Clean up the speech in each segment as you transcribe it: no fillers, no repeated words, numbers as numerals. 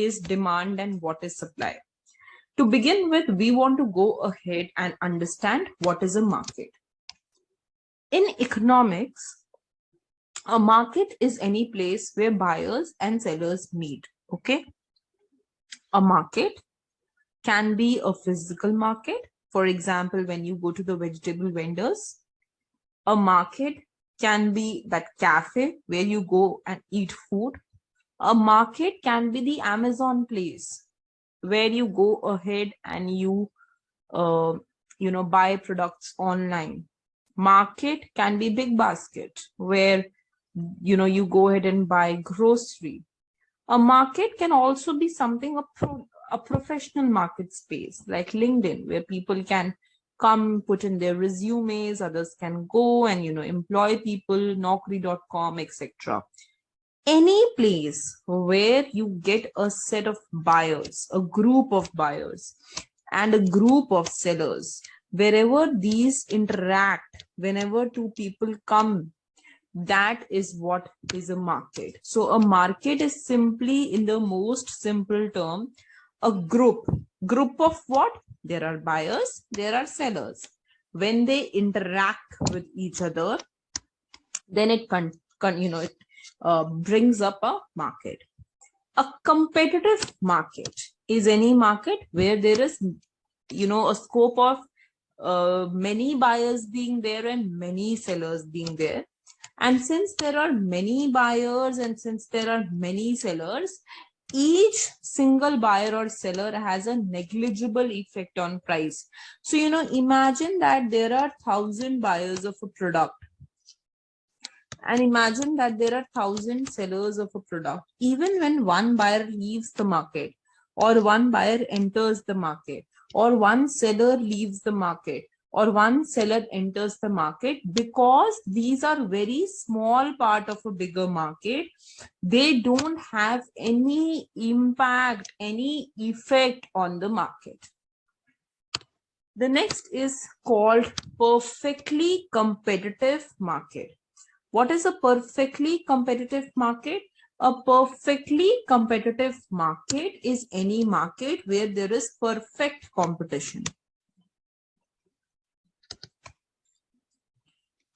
is demand and what is supply. To begin with, we want to go ahead and understand what is a market. In economics, a market is any place where buyers and sellers meet. Okay. A market can be a physical market. For example, when you go to the vegetable vendors, a market can be that cafe where you go and eat food. A market can be the Amazon place where you go ahead and you buy products online. Market can be big basket where you go ahead and buy grocery. A market can also be something a professional market space like LinkedIn, where people can come put in their resumes, others can go and employ people, Naukri.com, etc. Any place where you get a set of buyers, a group of buyers and a group of sellers, wherever these interact, whenever two people come, that is what is a market. So a market is simply, in the most simple term, a group of what? There are buyers, there are sellers. When they interact with each other, then it brings up a market. A competitive market is any market where there is a scope of many buyers being there and many sellers being there. And since there are many buyers and since there are many sellers, each single buyer or seller has a negligible effect on price. So, imagine that there are 1,000 buyers of a product. And imagine that there are 1,000 sellers of a product. Even when one buyer leaves the market, or one buyer enters the market, or one seller leaves the market, or one seller enters the market, because these are very small part of a bigger market, they don't have any impact, any effect on the market. The next is called perfectly competitive market. What is a perfectly competitive market? A perfectly competitive market is any market where there is perfect competition.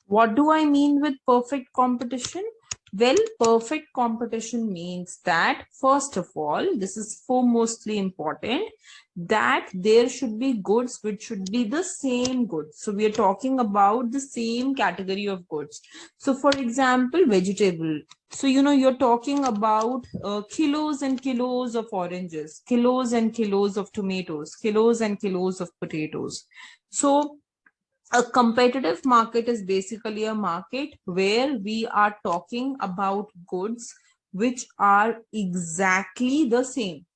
What do I mean with perfect competition? Well, perfect competition means that, first of all, this is foremostly important, that there should be goods which should be the same goods. So we are talking about the same category of goods. So for example, vegetable. So, you're talking about kilos and kilos of oranges, kilos and kilos of tomatoes, kilos and kilos of potatoes. So a competitive market is basically a market where we are talking about goods which are exactly the same,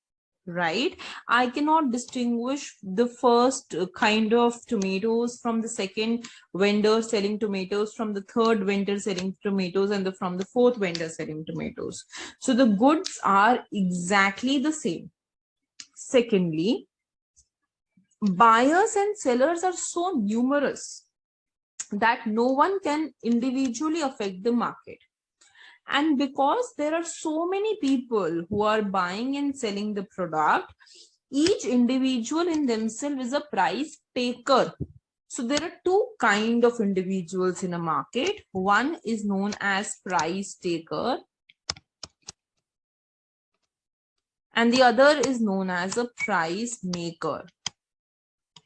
right? I cannot distinguish the first kind of tomatoes from the second vendor selling tomatoes, from the third vendor selling tomatoes, and from the fourth vendor selling tomatoes. So the goods are exactly the same. Secondly, buyers and sellers are so numerous that no one can individually affect the market. And because there are so many people who are buying and selling the product, each individual in themselves is a price taker. So there are two kinds of individuals in a market. One is known as price taker, and the other is known as a price maker.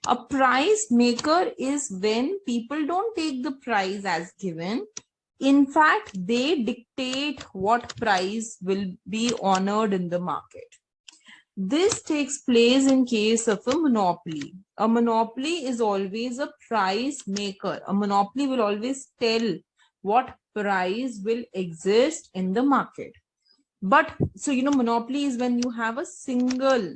A price maker is when people don't take the price as given. In fact, they dictate what price will be honored in the market. This takes place in case of a monopoly. A monopoly is always a price maker. A monopoly will always tell what price will exist in the market. But so, monopoly is when you have a single,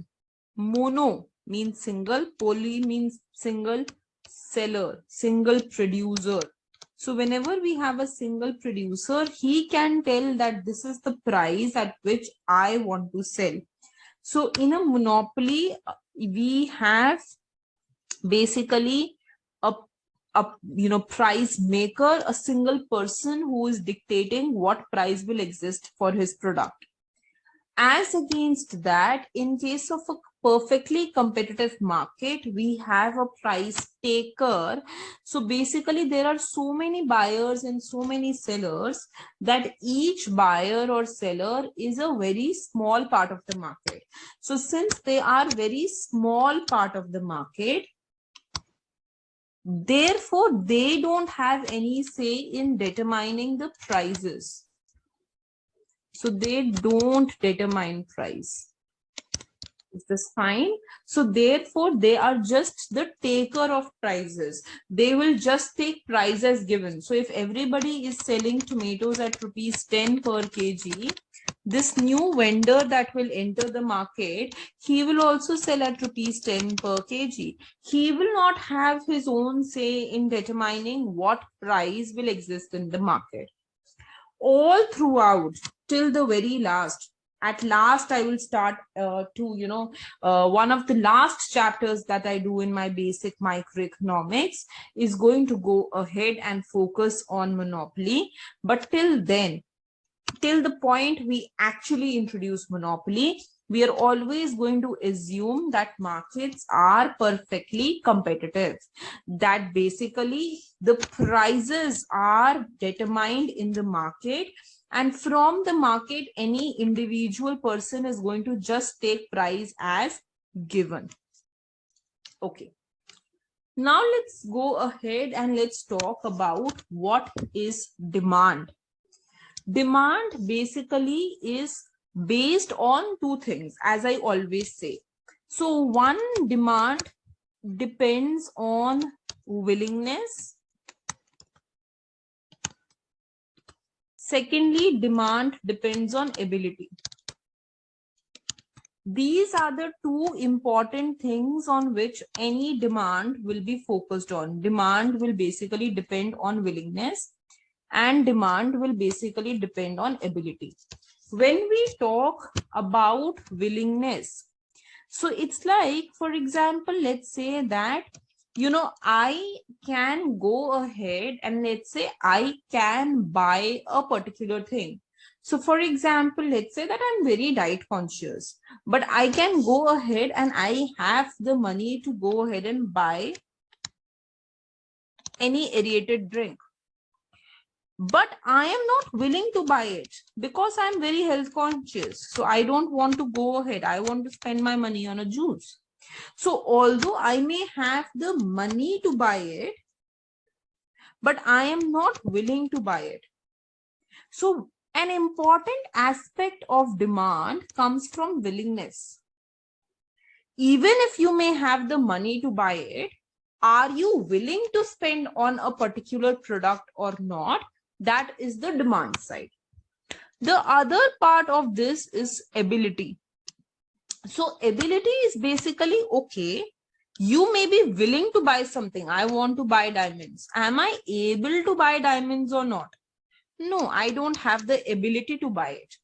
mono means single, poly means single seller, single producer. So whenever we have a single producer, he can tell that this is the price at which I want to sell. So in a monopoly, we have basically a price maker, a single person who is dictating what price will exist for his product. As against that, in case of a perfectly competitive market, we have a price taker. So basically, there are so many buyers and so many sellers that each buyer or seller is a very small part of the market. So since they are very small part of the market, therefore, they don't have any say in determining the prices. So they don't determine price. Is this fine? So therefore, they are just the taker of prices. They will just take price as given. So if everybody is selling tomatoes at rupees 10 per kg, this new vendor that will enter the market, he will also sell at rupees 10 per kg. He will not have his own say in determining what price will exist in the market. All throughout till the very last. At last, I will start one of the last chapters that I do in my basic microeconomics is going to go ahead and focus on monopoly. But till then, till the point we actually introduce monopoly, we are always going to assume that markets are perfectly competitive, that basically the prices are determined in the market, and from the market any individual person is going to just take price as given. Okay, now let's go ahead and let's talk about what is demand. Demand basically is based on two things, as I always say. So one, demand depends on willingness. Secondly, demand depends on ability. These are the two important things on which any demand will be focused on. Demand will basically depend on willingness, and demand will basically depend on ability. When we talk about willingness, so it's like, for example, let's say that, I can go ahead and let's say I can buy a particular thing. So for example, let's say that I'm very diet conscious, but I can go ahead and I have the money to go ahead and buy any aerated drink. But I am not willing to buy it because I'm very health conscious. So I don't want to go ahead. I want to spend my money on a juice. So although I may have the money to buy it, but I am not willing to buy it. So an important aspect of demand comes from willingness. Even if you may have the money to buy it, are you willing to spend on a particular product or not? That is the demand side. The other part of this is ability. So ability is basically, okay, you may be willing to buy something. I want to buy diamonds. Am I able to buy diamonds or not? No, I don't have the ability to buy it.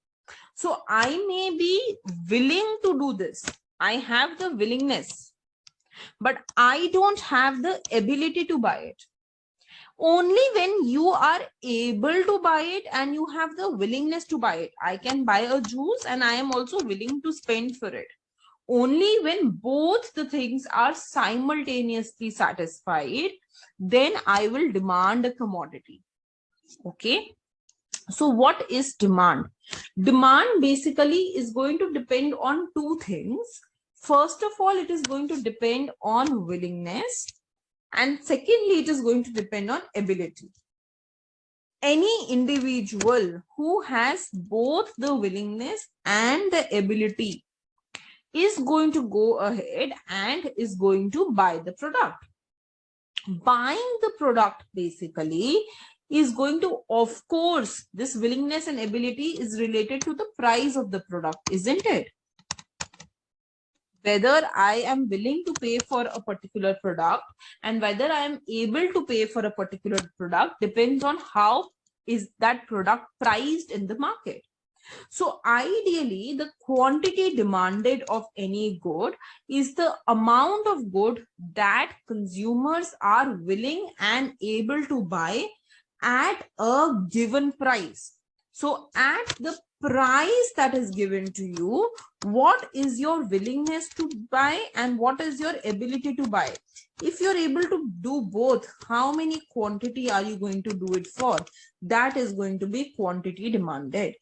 So I may be willing to do this. I have the willingness, but I don't have the ability to buy it. Only when you are able to buy it and you have the willingness to buy it. I can buy a juice and I am also willing to spend for it. Only when both the things are simultaneously satisfied, then I will demand a commodity. Okay. So what is demand? Demand basically is going to depend on two things. First of all, it is going to depend on willingness. And secondly, it is going to depend on ability. Any individual who has both the willingness and the ability is going to go ahead and is going to buy the product. Buying the product basically is going to, of course, this willingness and ability is related to the price of the product, isn't it? Whether I am willing to pay for a particular product and whether I am able to pay for a particular product depends on how is that product priced in the market. So ideally, the quantity demanded of any good is the amount of good that consumers are willing and able to buy at a given price. So at the price that is given to you, what is your willingness to buy and what is your ability to buy? If you're able to do both, how many quantity are you going to do it for? That is going to be quantity demanded.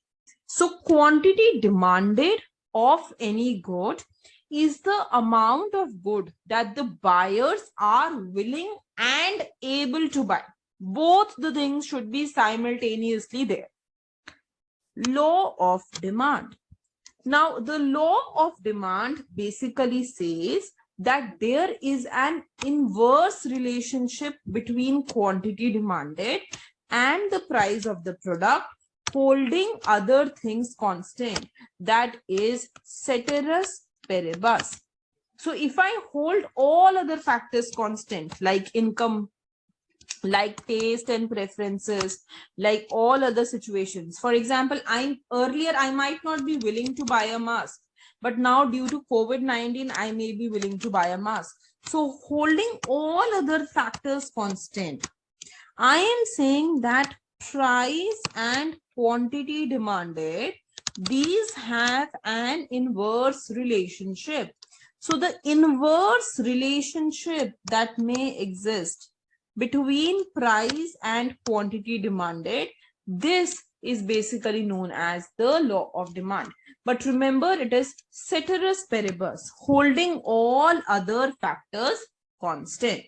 So quantity demanded of any good is the amount of good that the buyers are willing and able to buy. Both the things should be simultaneously there. Law of demand. Now, the law of demand basically says that there is an inverse relationship between quantity demanded and the price of the product, holding other things constant. That is ceteris paribus. So if I hold all other factors constant, like income, like taste and preferences, like all other situations. For example, earlier I might not be willing to buy a mask, but now due to COVID-19, I may be willing to buy a mask. So holding all other factors constant, I am saying that price and quantity demanded, these have an inverse relationship. So the inverse relationship that may exist between price and quantity demanded, this is basically known as the law of demand. But remember, it is ceteris paribus, holding all other factors constant.